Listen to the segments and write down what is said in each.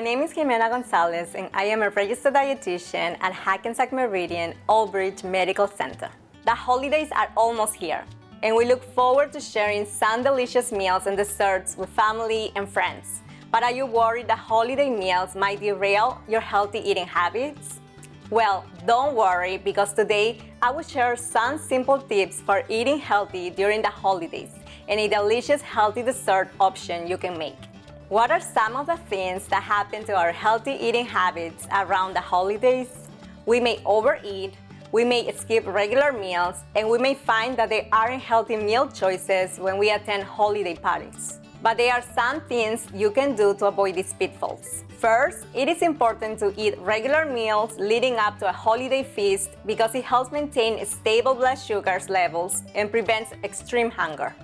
My name is Jimena Gonzales, and I am a registered dietitian at Hackensack Meridian Old Bridge Medical Center. The holidays are almost here, and we look forward to sharing some delicious meals and desserts with family and friends. But are you worried that holiday meals might derail your healthy eating habits? Well, don't worry, because today I will share some simple tips for eating healthy during the holidays and a delicious healthy dessert option you can make. What are some of the things that happen to our healthy eating habits around the holidays? We may overeat, we may skip regular meals, and we may find that there aren't healthy meal choices when we attend holiday parties. But there are some things you can do to avoid these pitfalls. First, it is important to eat regular meals leading up to a holiday feast because it helps maintain stable blood sugar levels and prevents extreme hunger.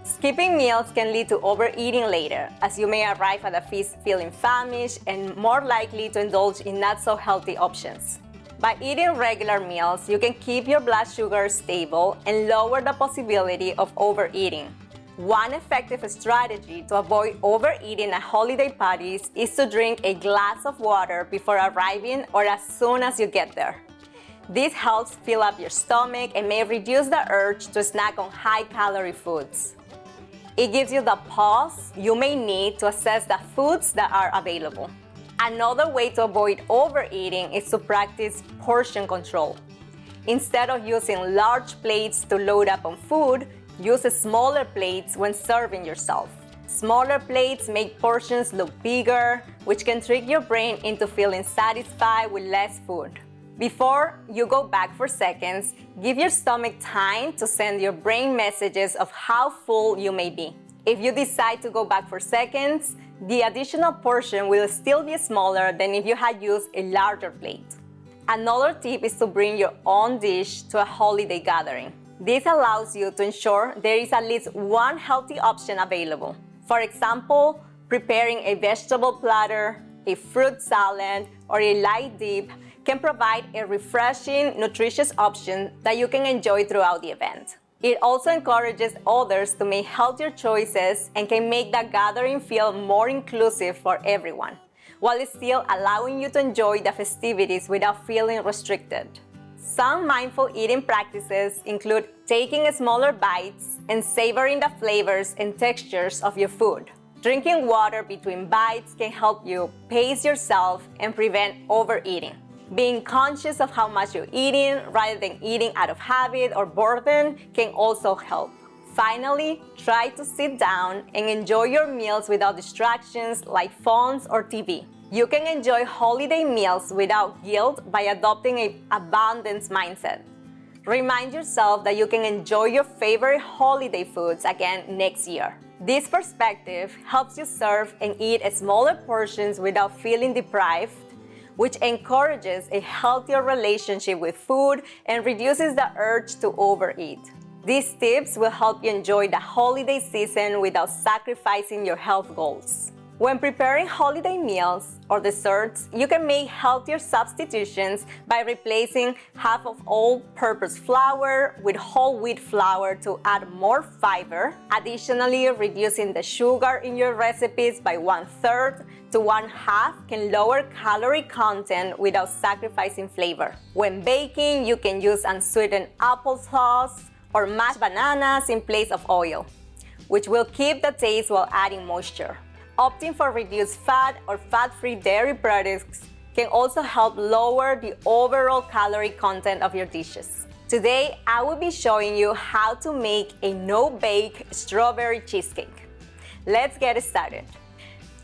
Skipping meals can lead to overeating later, as you may arrive at a feast feeling famished and more likely to indulge in not so healthy options. By eating regular meals, you can keep your blood sugar stable and lower the possibility of overeating. One effective strategy to avoid overeating at holiday parties is to drink a glass of water before arriving or as soon as you get there. This helps fill up your stomach and may reduce the urge to snack on high-calorie foods. It gives you the pause you may need to assess the foods that are available. Another way to avoid overeating is to practice portion control. Instead of using large plates to load up on food, use smaller plates when serving yourself. Smaller plates make portions look bigger, which can trick your brain into feeling satisfied with less food. Before you go back for seconds, give your stomach time to send your brain messages of how full you may be. If you decide to go back for seconds, the additional portion will still be smaller than if you had used a larger plate. Another tip is to bring your own dish to a holiday gathering. This allows you to ensure there is at least one healthy option available. For example, preparing a vegetable platter, a fruit salad, or a light dip can provide a refreshing, nutritious option that you can enjoy throughout the event. It also encourages others to make healthier choices and can make the gathering feel more inclusive for everyone, while still allowing you to enjoy the festivities without feeling restricted. Some mindful eating practices include taking smaller bites and savoring the flavors and textures of your food. Drinking water between bites can help you pace yourself and prevent overeating. Being conscious of how much you're eating rather than eating out of habit or boredom can also help. Finally, try to sit down and enjoy your meals without distractions like phones or TV. You can enjoy holiday meals without guilt by adopting an abundance mindset. Remind yourself that you can enjoy your favorite holiday foods again next year. This perspective helps you serve and eat smaller portions without feeling deprived, which encourages a healthier relationship with food and reduces the urge to overeat. These tips will help you enjoy the holiday season without sacrificing your health goals. When preparing holiday meals or desserts, you can make healthier substitutions by replacing half of all-purpose flour with whole wheat flour to add more fiber. Additionally, reducing the sugar in your recipes by 1/3 to 1/2 can lower calorie content without sacrificing flavor. When baking, you can use unsweetened applesauce or mashed bananas in place of oil, which will keep the taste while adding moisture. Opting for reduced fat or fat-free dairy products can also help lower the overall calorie content of your dishes. Today, I will be showing you how to make a no-bake strawberry cheesecake. Let's get started.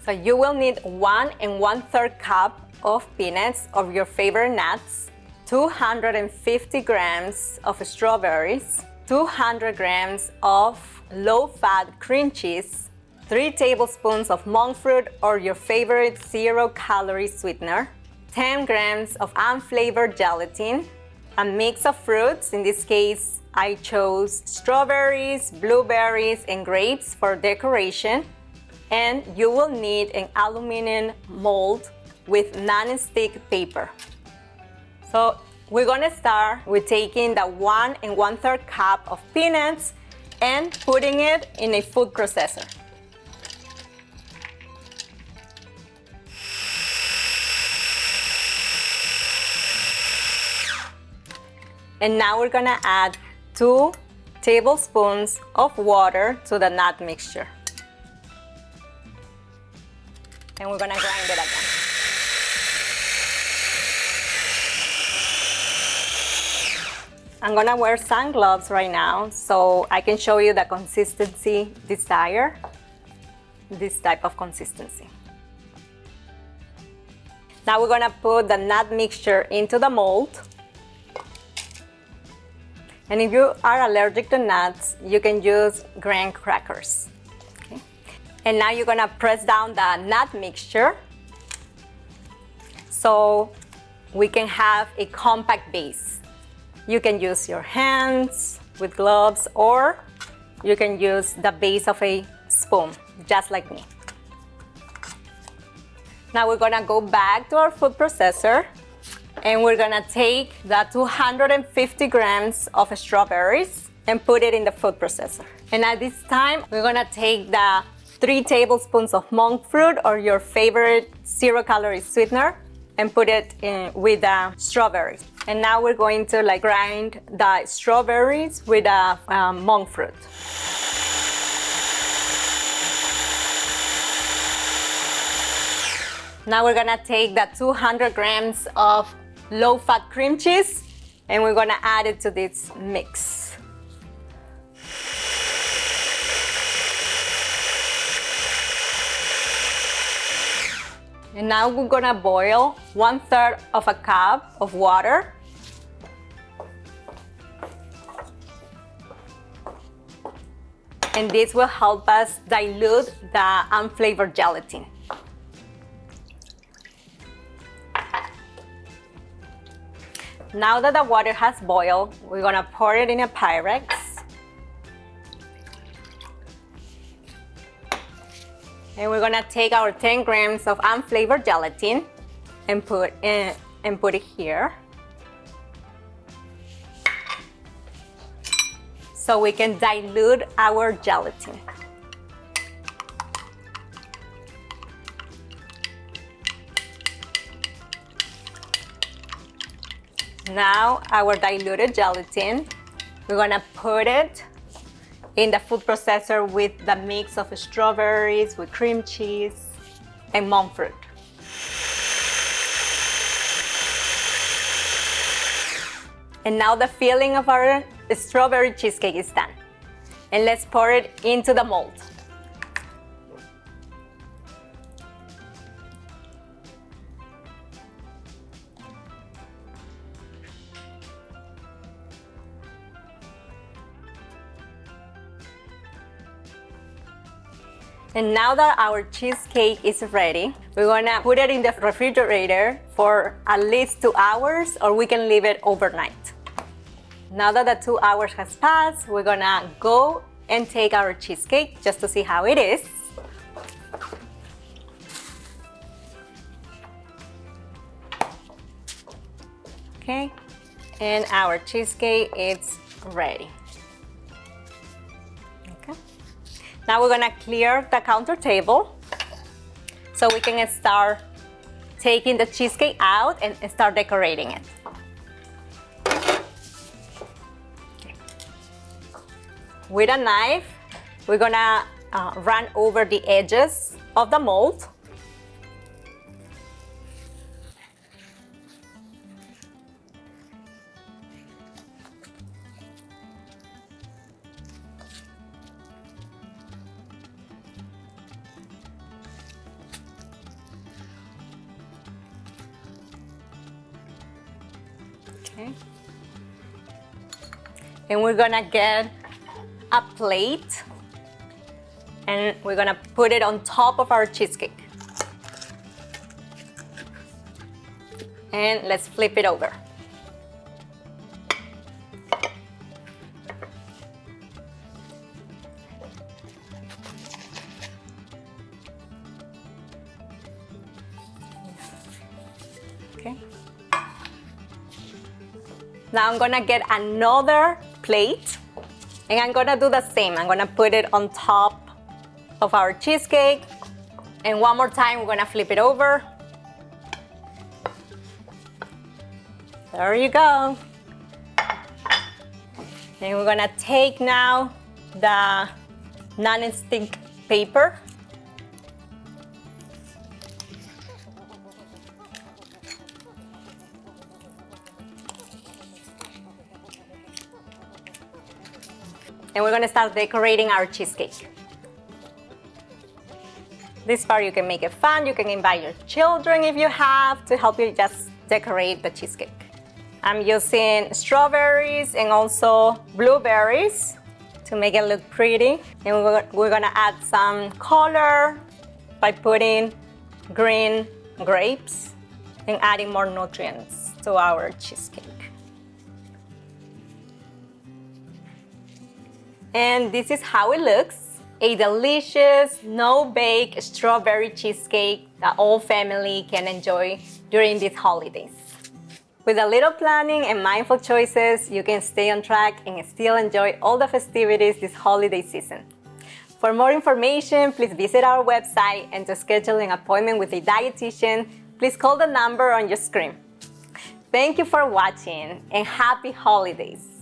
So you will need 1 1/3 cup of peanuts of your favorite nuts, 250 grams of strawberries, 200 grams of low-fat cream cheese, 3 tablespoons of monk fruit or your favorite zero-calorie sweetener, 10 grams of unflavored gelatin, a mix of fruits. In this case, I chose strawberries, blueberries, and grapes for decoration. And you will need an aluminum mold with non-stick paper. So we're gonna start with taking the 1 1/3 cup of peanuts and putting it in a food processor. And now we're gonna add 2 tablespoons of water to the nut mixture. And we're gonna grind it again. I'm gonna wear some gloves right now so I can show you the consistency desired, this type of consistency. Now we're gonna put the nut mixture into the mold. And if you are allergic to nuts, you can use graham crackers. Okay. And now you're gonna press down the nut mixture so we can have a compact base. You can use your hands with gloves, or you can use the base of a spoon, just like me. Now we're gonna go back to our food processor and we're gonna take the 250 grams of strawberries and put it in the food processor. And at this time, we're gonna take the 3 tablespoons of monk fruit or your favorite zero-calorie sweetener and put it in with the strawberries. And now we're going to grind the strawberries with the monk fruit. Now we're gonna take the 200 grams of low-fat cream cheese and we're gonna add it to this mix. And now we're gonna boil 1/3 of a cup of water. And this will help us dilute the unflavored gelatin. Now that the water has boiled, we're gonna pour it in a Pyrex. And we're gonna take our 10 grams of unflavored gelatin and put it here. So we can dilute our gelatin. Now our diluted gelatin, we're gonna put it in the food processor with the mix of strawberries, with cream cheese, and monk fruit. And now the filling of our strawberry cheesecake is done. And let's pour it into the mold. And now that our cheesecake is ready, we're gonna put it in the refrigerator for at least 2 hours, or we can leave it overnight. Now that the 2 hours has passed, we're gonna go and take our cheesecake just to see how it is. Okay, and our cheesecake is ready. Now we're gonna clear the counter table so we can start taking the cheesecake out and start decorating it. Okay. With a knife, we're gonna run over the edges of the mold. Okay. And we're gonna get a plate and we're gonna put it on top of our cheesecake. And let's flip it over. Okay. Now I'm gonna get another plate and I'm gonna do the same. I'm gonna put it on top of our cheesecake, and one more time we're gonna flip it over. There you go. And we're gonna take now the non-stick paper. And we're gonna start decorating our cheesecake. This part you can make it fun. You can invite your children if you have to help you just decorate the cheesecake. I'm using strawberries and also blueberries to make it look pretty. And we're gonna add some color by putting green grapes and adding more nutrients to our cheesecake. And this is how it looks. A delicious, no-bake strawberry cheesecake that all family can enjoy during these holidays. With a little planning and mindful choices, you can stay on track and still enjoy all the festivities this holiday season. For more information, please visit our website, and to schedule an appointment with a dietitian, please call the number on your screen. Thank you for watching, and happy holidays!